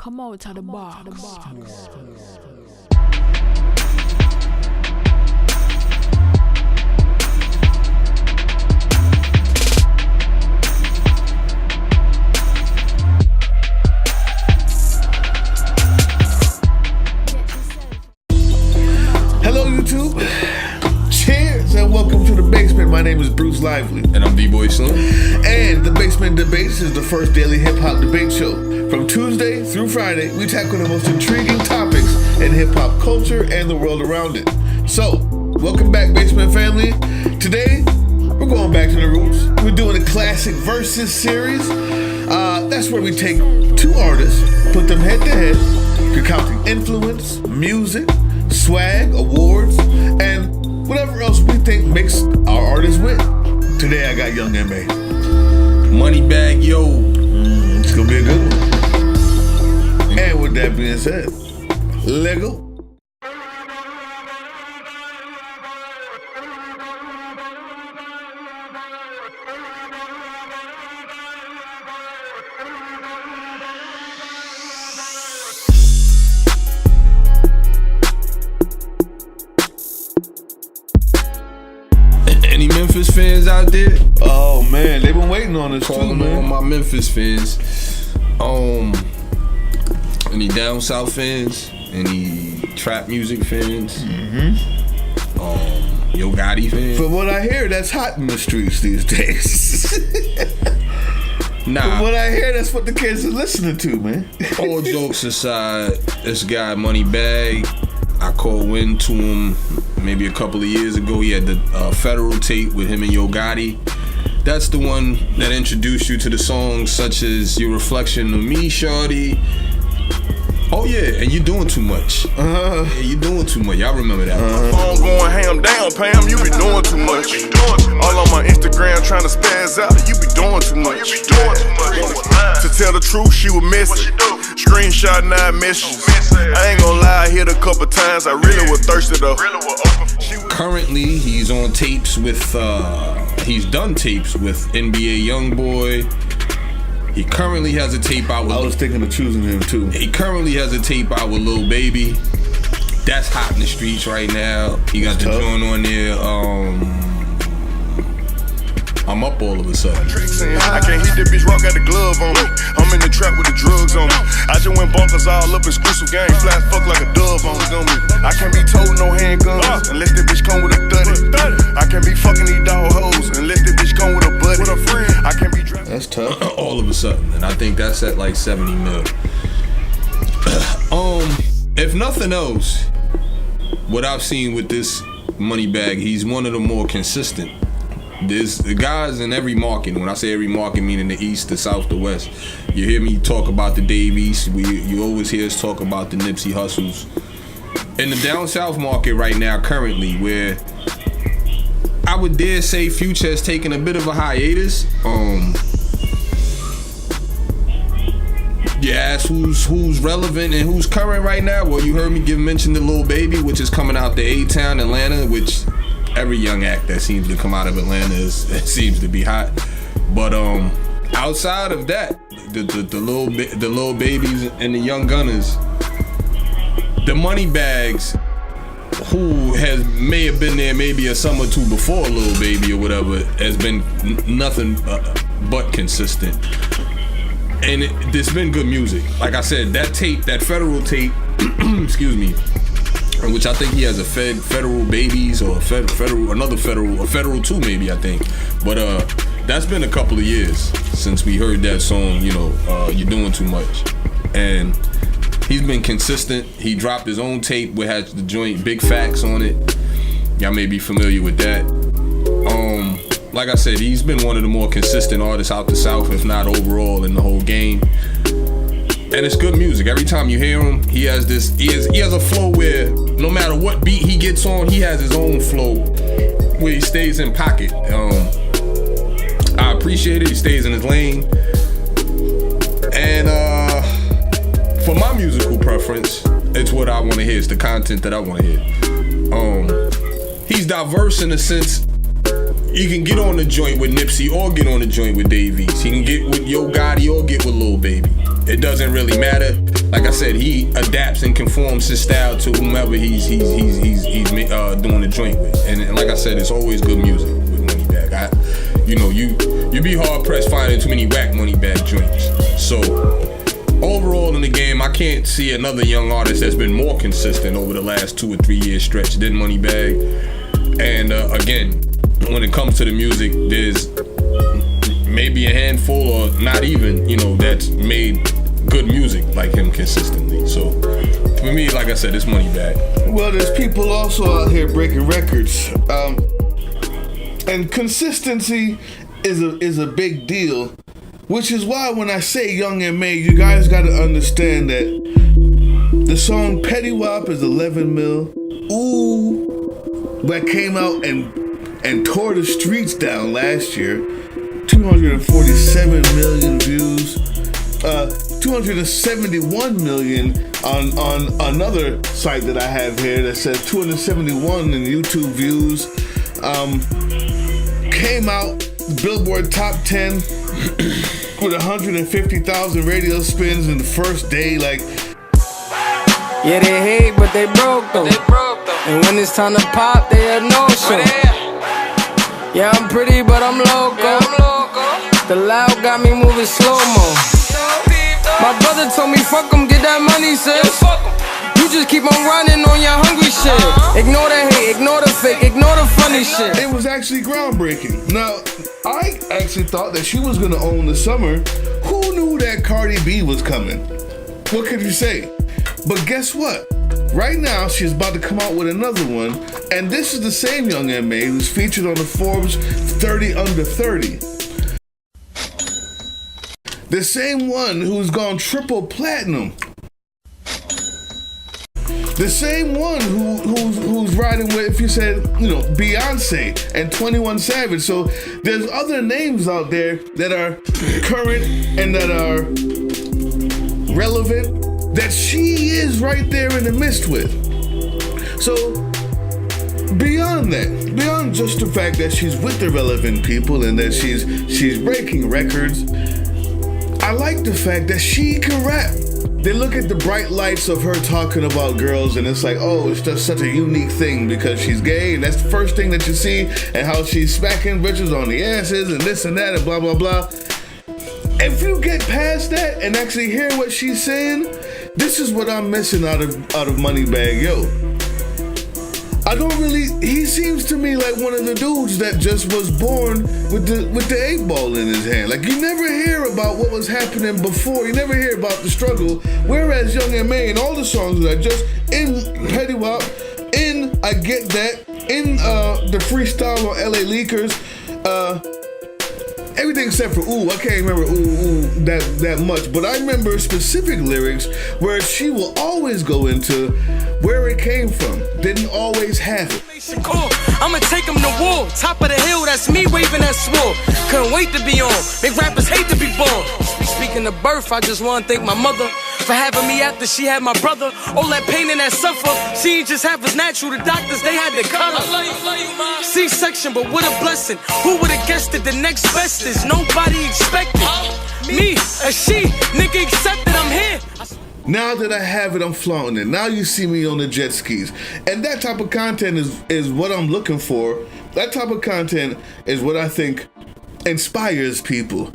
Come out to the bar. Hello YouTube, cheers and welcome to The Basement. My name is Bruce Lively. And I'm B-Boy Slim. And The Basement Debates is the first daily hip-hop debate show. From Tuesday through Friday, we tackle the most intriguing topics in hip-hop culture and the world around it. So, welcome back Basement family. Today, we're going back to the roots. We're doing a classic versus series. That's where we take two artists, put them head to head, recounting influence, music, swag, awards, and whatever else we think makes our artists win. Today I got Young M.A. Moneybagg, yo. It's gonna be a good one. And with that being said, Lego. Any Memphis fans out there? Oh man, they've been waiting on this too, Calling man. on my Memphis fans. Any down south fans? Any trap music fans? Yo Gotti fans? From what I hear, that's hot in the streets these days. Nah. From what I hear, that's what the kids are listening to, man. All jokes aside, this guy Moneybagg, I called wind to him maybe a couple of years ago. He had the federal tape with him and Yo Gotti. That's the one that introduced you to the songs such as Your Reflection of Me, Shawty. Oh yeah, and You Doing Too Much. Yeah, You Doing Too Much. Y'all remember that. I'm going ham down, Pam, you be doing too much. All on my Instagram trying to spaz out, you be doing too much. To tell the truth, she was missing. Screenshot 9 messages. I ain't gonna lie, I hit a couple times, I really was thirsty though. Currently, he's on tapes with, he's done tapes with NBA Youngboy. He currently has a tape out with... I was thinking of choosing him too. He currently has a tape out with Lil Baby. That's hot in the streets right now. He got the joint on there. I'm up all of a sudden. I can't hit that bitch, rock got the glove on me. I'm in the trap with the drugs on me. I just went bonkers all up exclusive game. Fly fuck like a dove on me. I can't be told no handguns unless that bitch come with a 30. I can't be fucking these dog hoes unless that bitch come with a buddy. I can't be driving. That's tough. All of a sudden. And I think that's at like 70 mil. If nothing else, what I've seen with this Moneybagg, he's one of the more consistent. There's the guys in every market. When I say every market, meaning the East, the South, the West. You hear me talk about the Dave East. You always hear us talk about the Nipsey Hussles. In the down South market right now, currently, where I would dare say Future has taken a bit of a hiatus. You ask who's relevant and who's current right now. Well, you heard me mention the Lil Baby, which is coming out the A-Town, Atlanta, which every young act that seems to come out of Atlanta seems to be hot. But outside of that, the Lil Babies and the Young Gunners, the Moneybags, who may have been there maybe a summer or two before Lil Baby or whatever, has been nothing but consistent. And it's been good music. Like I said, that tape, that federal tape, excuse me, which I think he has a federal babies or a federal too maybe, I think. But that's been a couple of years since we heard that song, You're Doing Too Much. And he's been consistent. He dropped his own tape which has the joint Big Facts on it. Y'all may be familiar with that. Like I said, he's been one of the more consistent artists out the South, if not overall in the whole game. And it's good music. Every time you hear him, he has a flow where no matter what beat he gets on, he has his own flow where he stays in pocket. I appreciate it. He stays in his lane. And for my musical preference, it's what I want to hear. It's the content that I want to hear. He's diverse in the sense he can get on the joint with Nipsey or get on the joint with Dave East. He can get with Yo Gotti or get with Lil Baby. It doesn't really matter. like I said, he adapts and conforms his style to whomever he's doing the joint with. And like I said, it's always good music with Moneybagg. You be hard pressed finding too many whack Moneybagg joints. So overall in the game, I can't see another young artist that's been more consistent over the last 2 or 3 year stretch than Moneybagg. And again, when it comes to the music, there's maybe a handful or not even, that's made good music like him consistently. So for me, like I said, it's Moneybagg. Well, there's people also out here breaking records, and consistency is a big deal, which is why when I say Young M.A., you guys got to understand that the song Petty Wop is 11 mil. Ooh, that came out and tore the streets down last year. 247 million views. 271 million on another site that I have here that says 271 in YouTube views. Came out Billboard Top 10 with 150,000 radio spins in the first day. Like, yeah, they hate, but they broke though. And when it's time to pop, they have no show. Yeah, I'm pretty, but I'm loco. The loud got me moving slow-mo. My brother told me, fuck 'em, get that money, sis. You just keep on running on your hungry shit. Ignore the hate, ignore the fake, ignore the funny shit. It was actually groundbreaking. Now, I actually thought that she was gonna own the summer. Who knew that Cardi B was coming? What could you say? But guess what? Right now, she's about to come out with another one, and this is the same Young M.A. who's featured on the Forbes 30 Under 30. The same one who's gone triple platinum. The same one who's riding with, if you said, Beyonce and 21 Savage. So there's other names out there that are current and that are relevant that she is right there in the midst with. So beyond that, beyond just the fact that she's with the relevant people and that she's breaking records, I like the fact that she can rap. They look at the bright lights of her talking about girls and it's like, oh, it's just such a unique thing because she's gay and that's the first thing that you see, and how she's smacking bitches on the asses and this and that and blah, blah, blah. If you get past that and actually hear what she's saying, this is what I'm missing out of Moneybagg Yo. He seems to me like one of the dudes that just was born with the 8 ball in his hand. Like, you never hear about what was happening before. You never hear about the struggle. Whereas Young M.A. and all the songs that are just in Petty Wop, in I Get That, in the freestyle on LA Leakers, everything except for Ooh, I can't remember Ooh that much, but I remember specific lyrics where she will always go into where it came from. Didn't always have it. Cool. I'ma take him to war. Top of the hill, that's me waving that sword. Couldn't wait to be on. Big rappers hate to be born. Speaking of birth, I just wanna thank my mother for having me after she had my brother. All that pain and that suffer, she ain't just half as natural. The doctors, they had to cut her. C-section, but what a blessing. Who would've guessed it? The next best is nobody expected. Me, a she, nigga accepted, I'm here. Now that I have it, I'm flaunting it. Now you see me on the jet skis. And that type of content is what I'm looking for. That type of content is what I think inspires people.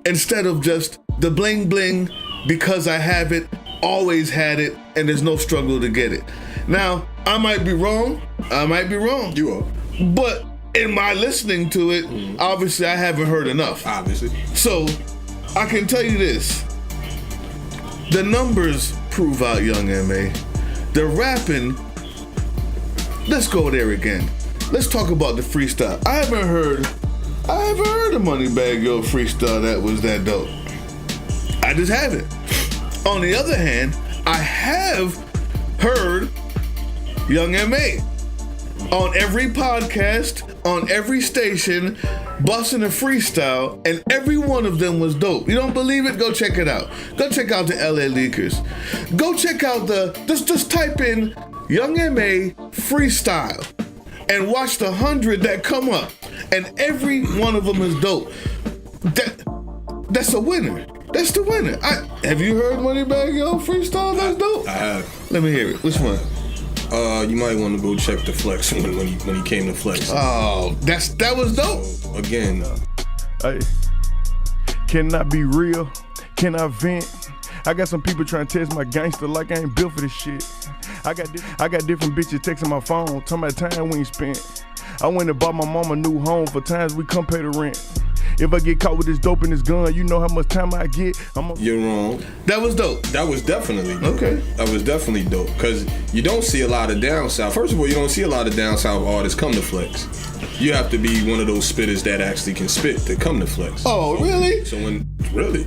Instead of just the bling bling, because I have it, always had it, and there's no struggle to get it. Now, I might be wrong. You are. But in my listening to it, obviously I haven't heard enough. Obviously. So, I can tell you this. The numbers prove out Young M.A. The rapping, let's go there again. Let's talk about the freestyle. I haven't heard a Moneybagg Yo freestyle that was that dope. I just haven't. On the other hand, I have heard Young M.A. on every podcast, on every station, busting a freestyle, and every one of them was dope. You don't believe it? Go check it out. Go check out the LA Leakers. Go check out just type in Young M.A. freestyle and watch the 100 that come up, and every one of them is dope. That's a winner. That's the winner. Have you heard Moneybagg Yo freestyle? That's dope. I have. Let me hear it. Which one? You might want to go check the flex when he came to flex. Oh, that was dope. So, again, Hey, can I be real? Can I vent? I got some people trying to test my gangster like I ain't built for this shit. I got different bitches texting my phone, talking about time we ain't spent. I went and bought my mama a new home for times we come pay the rent. If I get caught with this dope in this gun, you know how much time I get. You're wrong. That was dope. That was definitely dope. Okay. That was definitely dope. Because you don't see a lot of down south. First of all, you don't see a lot of down south artists come to flex. You have to be one of those spitters that actually can spit to come to flex. Oh, really? So when, really?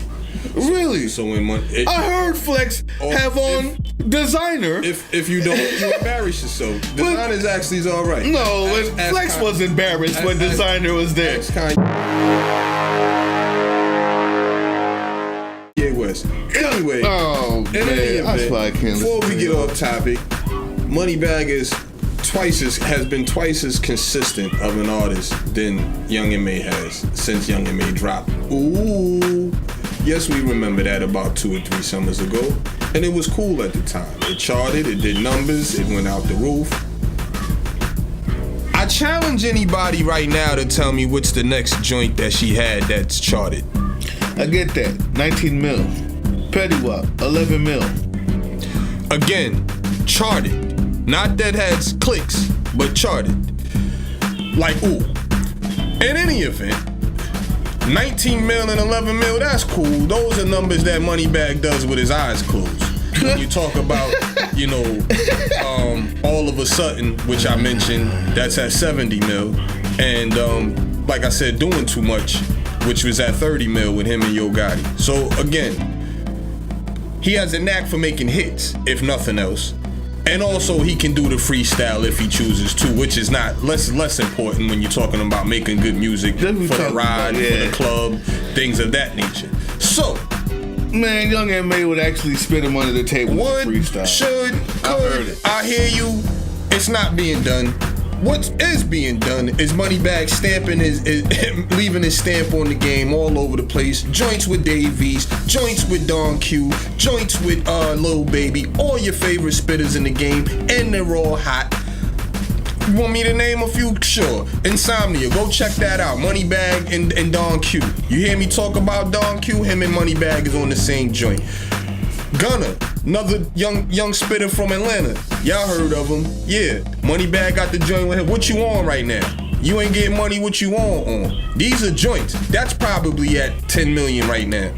Really? So when I heard Flex have on designer. If you don't, you embarrass yourself. Designer's actually is all right. No, Flex was embarrassed when designer was there. West. Anyway, oh man, that's why I can't. Before we get off topic, Moneybagg has been twice as consistent of an artist than Young M.A. has since Young M.A. dropped. Ooh, yes, we remember that about 2 or 3 summers ago, and it was cool at the time. It charted, it did numbers, it went out the roof. I challenge anybody right now to tell me what's the next joint that she had that's charted. I get that. 19 mil. Petty Wop, 11 mil. Again, charted. Not that has clicks, but charted. Like, ooh. In any event, 19 mil and 11 mil, that's cool. Those are numbers that Moneybagg does with his eyes closed. When you talk about, all of a sudden, which I mentioned, that's at 70 mil. And like I said, doing too much, which was at 30 mil with him and Yo Gotti. So again, he has a knack for making hits, if nothing else. And also he can do the freestyle if he chooses to, which is not less important when you're talking about making good music for the ride, for the club, things of that nature. So, man, Young M.A. would actually spit him under the table with freestyle. Should, could, I hear you. It's not being done. What is being done is Moneybagg stamping leaving his stamp on the game all over the place. Joints with Dave East, joints with Don Q, joints with Lil Baby, all your favorite spitters in the game, and they're all hot. You want me to name a few? Sure. Insomnia, go check that out. Moneybagg and Don Q. You hear me talk about Don Q? Him and Moneybagg is on the same joint. Gunna, another young spitter from Atlanta. Y'all heard of him? Yeah. Moneybagg got the joint with him. What you on right now? You ain't getting money. What you on? These are joints. That's probably at 10 million right now.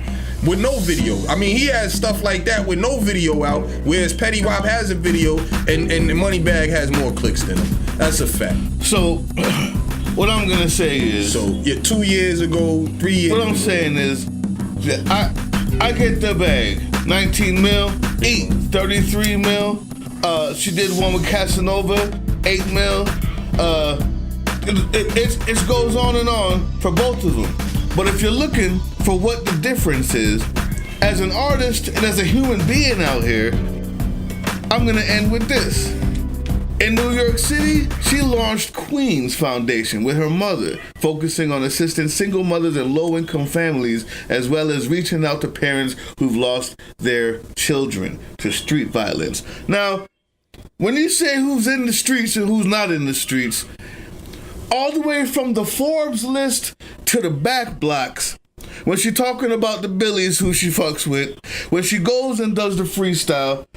With no video. I mean, he has stuff like that with no video out, whereas Petty Wop has a video and Moneybagg has more clicks than him. That's a fact. So, what I'm gonna say is... So, yeah, 2 years ago, 3 years ago. What I'm saying is, that I get the bag. 19 mil, 33 mil. She did one with Casanova, 8 mil. It goes on and on for both of them. But if you're looking for what the difference is, as an artist and as a human being out here, I'm gonna end with this. In New York City, she launched Queens Foundation with her mother, focusing on assisting single mothers and low-income families, as well as reaching out to parents who've lost their children to street violence. Now, when you say who's in the streets and who's not in the streets, all the way from the Forbes list to the back blocks, when she's talking about the Billies who she fucks with, when she goes and does the freestyle,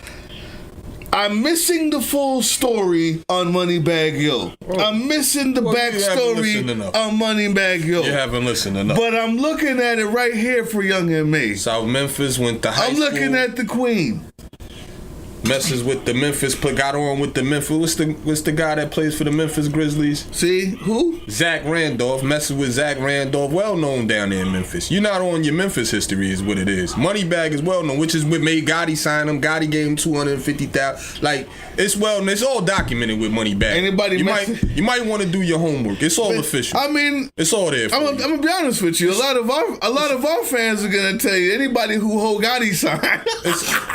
I'm missing the full story on Moneybagg Yo. I'm missing the backstory on Moneybagg Yo. You haven't listened enough. But I'm looking at it right here for Young M.A. South Memphis went to high school. I'm looking at the Queen. Messes with the Memphis, got on with the Memphis. What's the guy that plays for the Memphis Grizzlies? See, who? Zach Randolph. Messes with Zach Randolph, well known down there in Memphis. You're not on your Memphis history is what it is. Moneybagg is well known, which is what made Gotti sign him. Gotti gave him $250,000. Like, it's well, it's all documented with Moneybagg. You might want to do your homework. It's all official. I mean, it's all there. I'm gonna be honest with you. A lot of our fans are gonna tell you anybody who Gotti signed.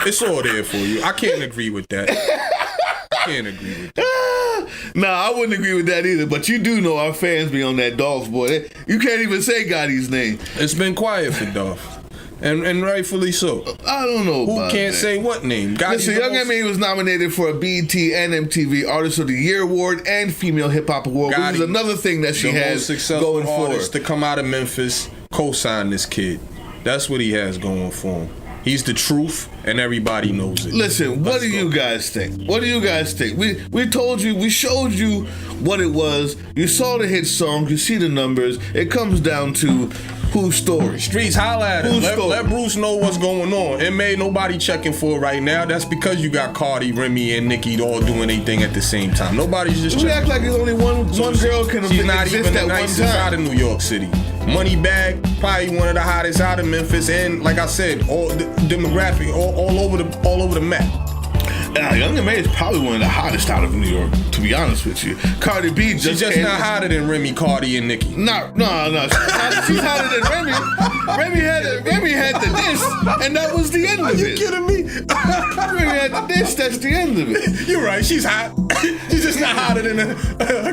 It's all there for you. I can't agree with that. I can't agree with that. Nah, I wouldn't agree with that either. But you do know our fans be on that Dolph boy. You can't even say Gotti's name. It's been quiet for Dolph. And rightfully so. I don't know. Who about can't that. say what name? Listen, Young M.A. was nominated for a BET and MTV Artist of the Year award and Female Hip Hop Award, which is another thing that she has going for her. To come out of Memphis, co-sign this kid. That's what he has going for him. He's the truth, and everybody knows it. Listen, what do you guys think? What do you guys think? We told you, we showed you what it was. You saw the hit song, you see the numbers. It comes down to whose story. Streets, holla at him. Let Bruce know what's going on. It made nobody checking for it right now. That's because you got Cardi, Remy, and Nicki all doing their thing at the same time. Nobody's just checking. We act like there's only one girl can She's not exist even the at one nicest time. out of New York City. Moneybagg, probably one of the hottest out of Memphis, and like I said, all the demographic, all over the map. Young M.A. is probably one of the hottest out of New York, to be honest with you. Cardi B She's just not hotter than Remy, Cardi, and Nicki. No. She's hotter than Remy. Remy had the diss, and that was the end of it. Are you kidding me? Remy had the diss, that's the end of it. You're right, she's hot. She's just not hotter than a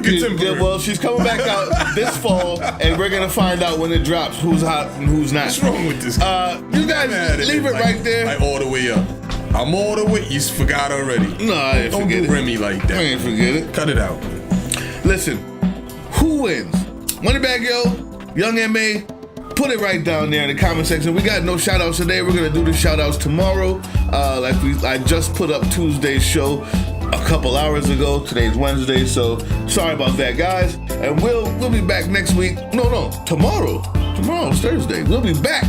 contemporary. Yeah, well, she's coming back out this fall, and we're going to find out when it drops who's hot and who's not. What's wrong with this? You guys leave it right there. Like all the way up. I'm all the way. You forgot already. No, I didn't Don't forget do it. Remy like that. I ain't forget it. Cut it out. Listen, who wins? Moneybagg Yo, Young M.A., put it right down there in the comment section. We got no shout outs today. We're going to do the shout outs tomorrow. I just put up Tuesday's show a couple hours ago. Today's Wednesday, so sorry about that, guys. And we'll be back next week. No, tomorrow. Tomorrow's Thursday. We'll be back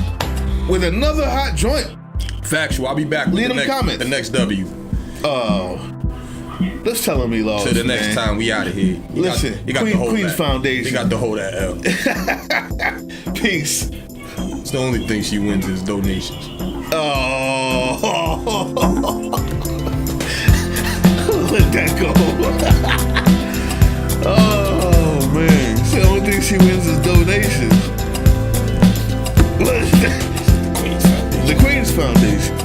with another hot joint. Factual. I'll be back with the next W. Oh, let's tell him he lost. To the next time, we out of here. Listen, Queens Foundation. You got to hold that L. Peace. It's the only thing she wins is donations. Oh, let that go. Oh man, it's the only thing she wins is donations. What is that? The Queens Foundation.